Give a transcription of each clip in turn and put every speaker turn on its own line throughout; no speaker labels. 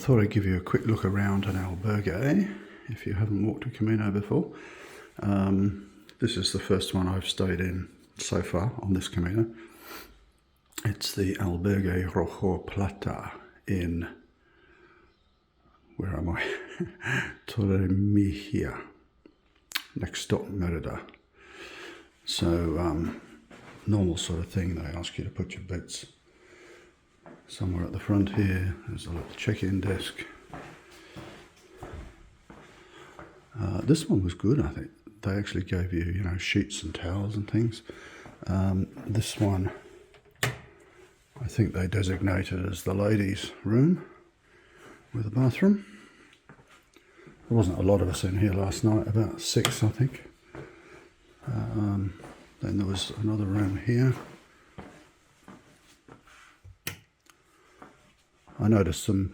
thought I'd give you a quick look around an albergue if you haven't walked a Camino before. This is the first one I've stayed in so far on this Camino. It's the Albergue Rojo Plata in, where am I? Torremija, next stop Merida. So normal sort of thing, they ask you to put your beds somewhere at the front here. There's a little check-in desk. This one was good, I think. They actually gave you, sheets and towels and things. This one, I think they designated as the ladies' room with a bathroom. There wasn't a lot of us in here last night, about 6, I think. Then there was another room here. I noticed some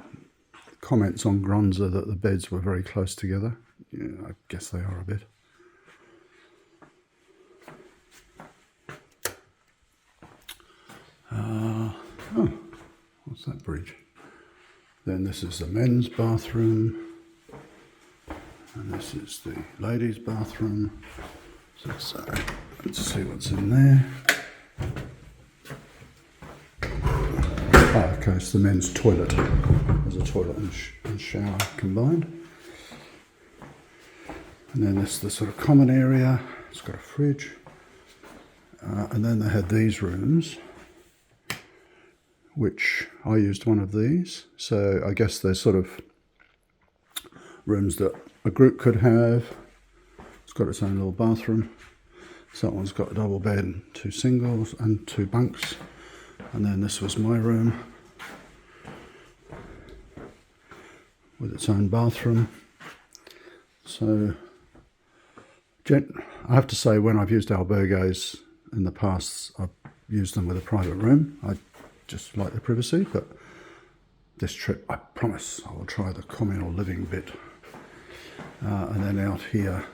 comments on Gronza that the beds were very close together. Yeah, I guess they are a bit. Oh, what's that bridge? Then this is the men's bathroom. And this is the ladies' bathroom. So let's see what's in there. Oh, okay, it's the men's toilet. There's a toilet and shower combined. And then this is the sort of common area. It's got a fridge. And then they had these rooms, which I used one of these. So I guess they're sort of rooms that a group could have. It's got its own little bathroom. So that one's got a double bed, 2 singles and 2 bunks. And then this was my room with its own bathroom. So I have to say, when I've used albergues in the past, I've used them with a private room. I just like the privacy, but this trip, I promise, I will try the communal living bit. And then out here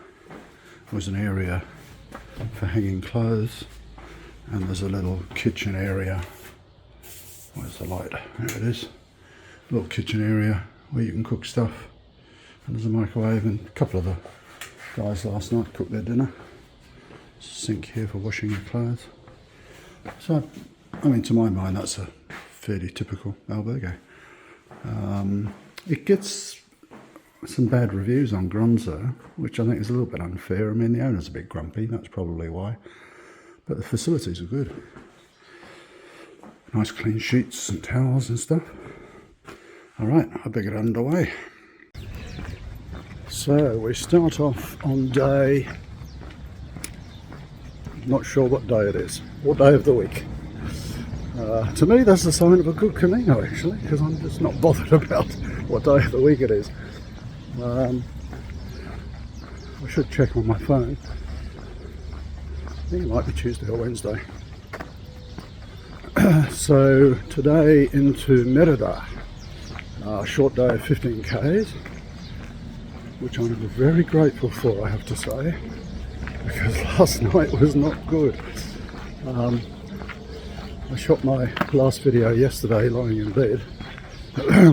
was an area for hanging clothes, and there's a little kitchen area. Where's the light? There it is. A little kitchen area where you can cook stuff. And there's a microwave, and a couple of the guys last night cooked their dinner. Sink here for washing your clothes. So, I mean, to my mind, that's a fairly typical albergue. It gets some bad reviews on Gronza, which I think is a little bit unfair. I mean, the owner's a bit grumpy, that's probably why. But the facilities are good. Nice clean sheets and towels and stuff. All right, I better get underway. So we start off on day, not sure what day it is, what day of the week. To me, that's the sign of a good Camino, actually, because I'm just not bothered about what day of the week it is. I should check on my phone. I think it might be Tuesday or Wednesday. So today into Merida, a short day of 15 k's, which I'm very grateful for, I have to say, because last night was not good. I shot my last video yesterday lying in bed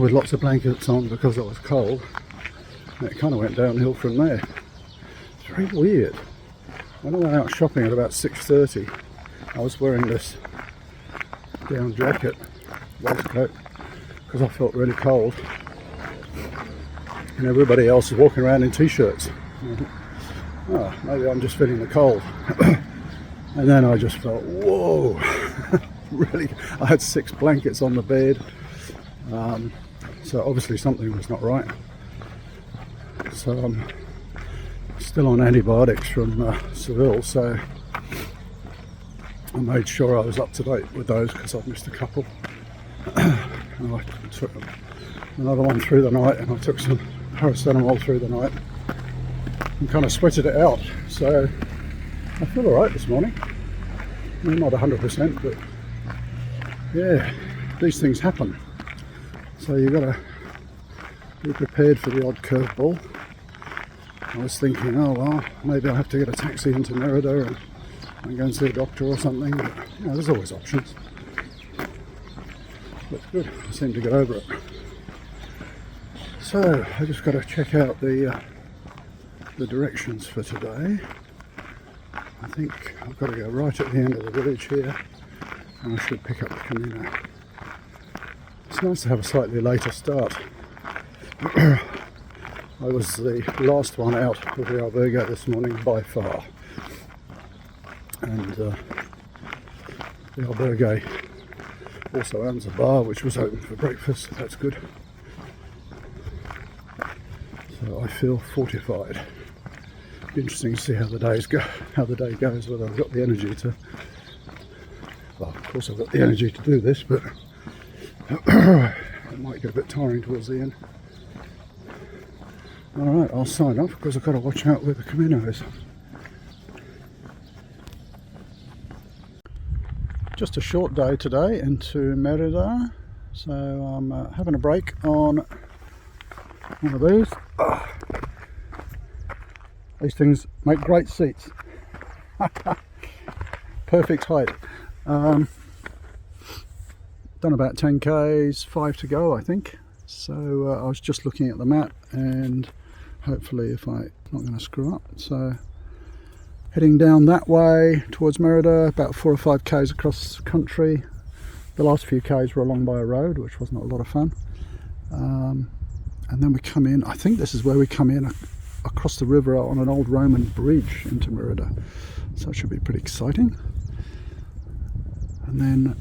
with lots of blankets on because it was cold, and it kind of went downhill from there. It's very weird. When I went out shopping at about 6:30, I was wearing this down jacket, waistcoat, because I felt really cold, and everybody else is walking around in t-shirts. Oh, maybe I'm just feeling the cold. And then I just felt, whoa, really, I had 6 blankets on the bed, so obviously something was not right. So I'm still on antibiotics from Seville, so I made sure I was up to date with those because I've missed a couple. And I took another one through the night, and I took some paracetamol through the night and kind of sweated it out. So I feel alright this morning. I mean, not 100%, but yeah, these things happen. So you've got to be prepared for the odd curveball. I was thinking, oh well, maybe I'll have to get a taxi into Merida and go and see a doctor or something. But, there's always options. But good, I seem to get over it. So I just got to check out the directions for today. I think I've got to go right at the end of the village here, and I should pick up the Camino. It's nice to have a slightly later start. I was the last one out of the albergue this morning by far, and the albergue also owns a bar which was open for breakfast, so that's good. So I feel fortified. Be interesting to see how the day goes, whether I've got the energy to, well, of course I've got the energy to do this, but it might get a bit tiring towards the end. Alright, I'll sign off because I've got to watch out where the Camino is. Just a short day today into Merida, so I'm having a break on one of these. These things make great seats. Perfect height. Done about 10 k's, 5 to go I think. So I was just looking at the map, and hopefully if I'm not going to screw up. So heading down that way towards Merida, about 4 or 5 k's across the country. The last few k's were along by a road, which wasn't a lot of fun. And then we come in, I think this is where we come in across the river on an old Roman bridge into Merida, so it should be pretty exciting. And then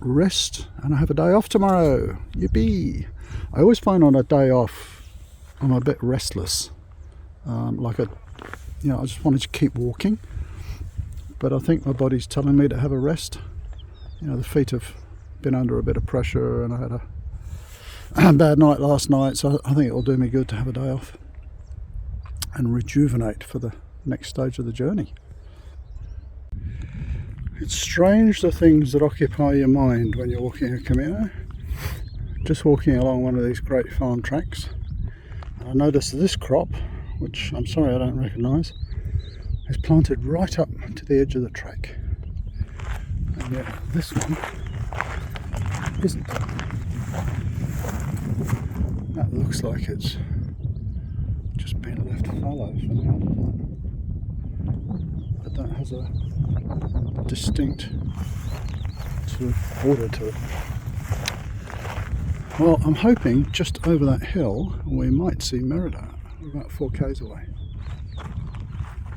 rest, and I have a day off tomorrow. Yippee! I always find on a day off I'm a bit restless, I just wanted to keep walking, but I think my body's telling me to have a rest. The feet have been under a bit of pressure, and I had a bad night last night, so I think it'll do me good to have a day off and rejuvenate for the next stage of the journey. It's strange the things that occupy your mind when you're walking a Camino. Just walking along one of these great farm tracks, and I noticed this crop, which I'm sorry I don't recognise, is planted right up to the edge of the track, and yet this one isn't. That looks like it's just been left fallow for now, but that has a distinct sort of border to it. Well, I'm hoping just over that hill we might see Merida. We're about 4 k's away.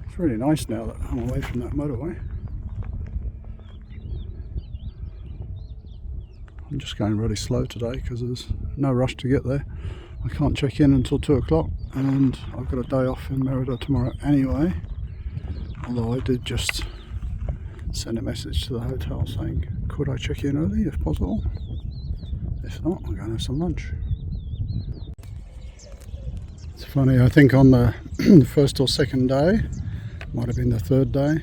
It's really nice now that I'm away from that motorway. I'm just going really slow today because there's no rush to get there. I can't check in until 2 o'clock, and I've got a day off in Merida tomorrow anyway, although I did just send a message to the hotel saying could I check in early if possible. If not, I'm going to have some lunch. It's funny, I think on the first or second day, might have been the third day,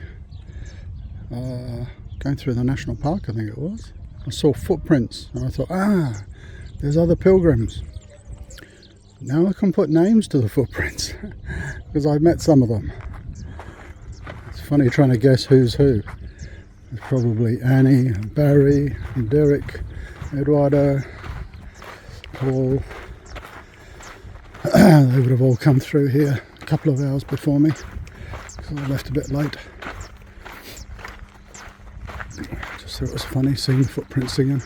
going through the national park I think it was, I saw footprints and I thought, there's other pilgrims. Now I can put names to the footprints because I've met some of them. It's funny trying to guess who's who. It's probably Annie, Barry, Derek, Eduardo, Paul. They would have all come through here a couple of hours before me because I left a bit late. Just thought it was funny seeing the footprints again.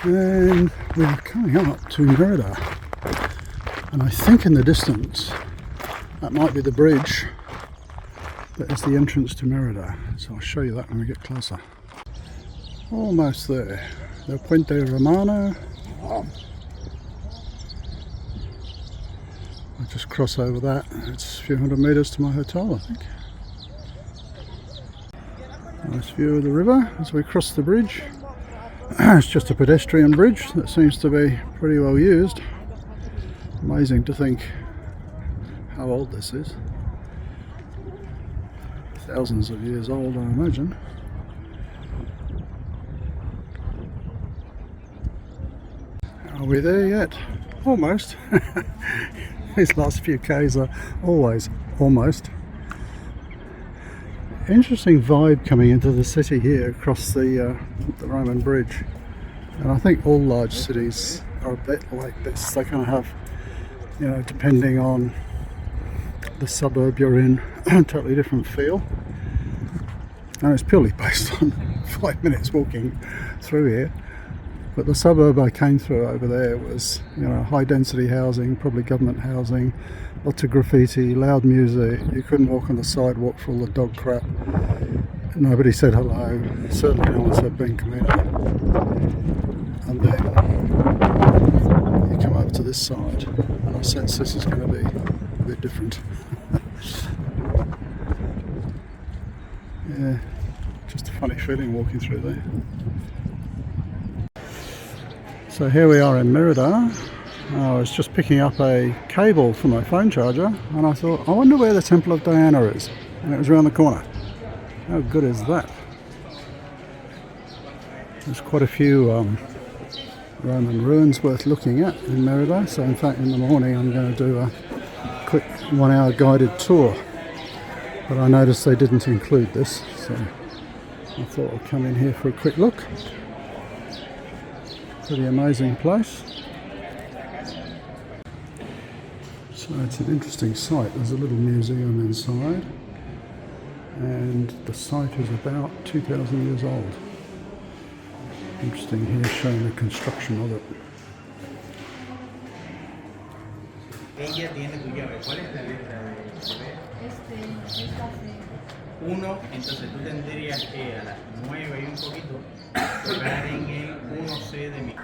And we're coming up to Merida, and I think in the distance that might be the bridge that is the entrance to Merida, so I'll show you that when we get closer. Almost there, the Puente Romano. I'll just cross over that, it's a few hundred metres to my hotel I think. Nice view of the river as we cross the bridge. It's just a pedestrian bridge that seems to be pretty well used. Amazing to think how old this is. Thousands of years old I imagine. Are we there yet? Almost. These last few k's are always almost. Interesting vibe coming into the city here across the Roman bridge, and I think all large cities are a bit like this. They kind of have, you know, depending on the suburb you're in, a totally different feel. And it's purely based on 5 minutes walking through here. But the suburb I came through over there was, you know, high density housing, probably government housing, lots of graffiti, loud music. You couldn't walk on the sidewalk for all the dog crap. Nobody said hello. Certainly no one said Ben Camino. And then you come over to this side, and I sense this is going to be a bit different. Yeah, just a funny feeling walking through there. So here we are in Merida. I was just picking up a cable for my phone charger, and I thought, I wonder where the Temple of Diana is. And it was around the corner. How good is that? There's quite a few Roman ruins worth looking at in Merida. So in fact in the morning I'm going to do a quick 1 hour guided tour. But I noticed they didn't include this, so I thought I'd come in here for a quick look. Pretty amazing place. So it's an interesting site. There's a little museum inside, and the site is about 2,000 years old. Interesting here, showing the construction of it.
Ella tiene tu llave. ¿Cuál es la letra de bebé? Es la C. 1, entonces tú tendrías que a las 9 y un poquito tocar en el 1C de mi.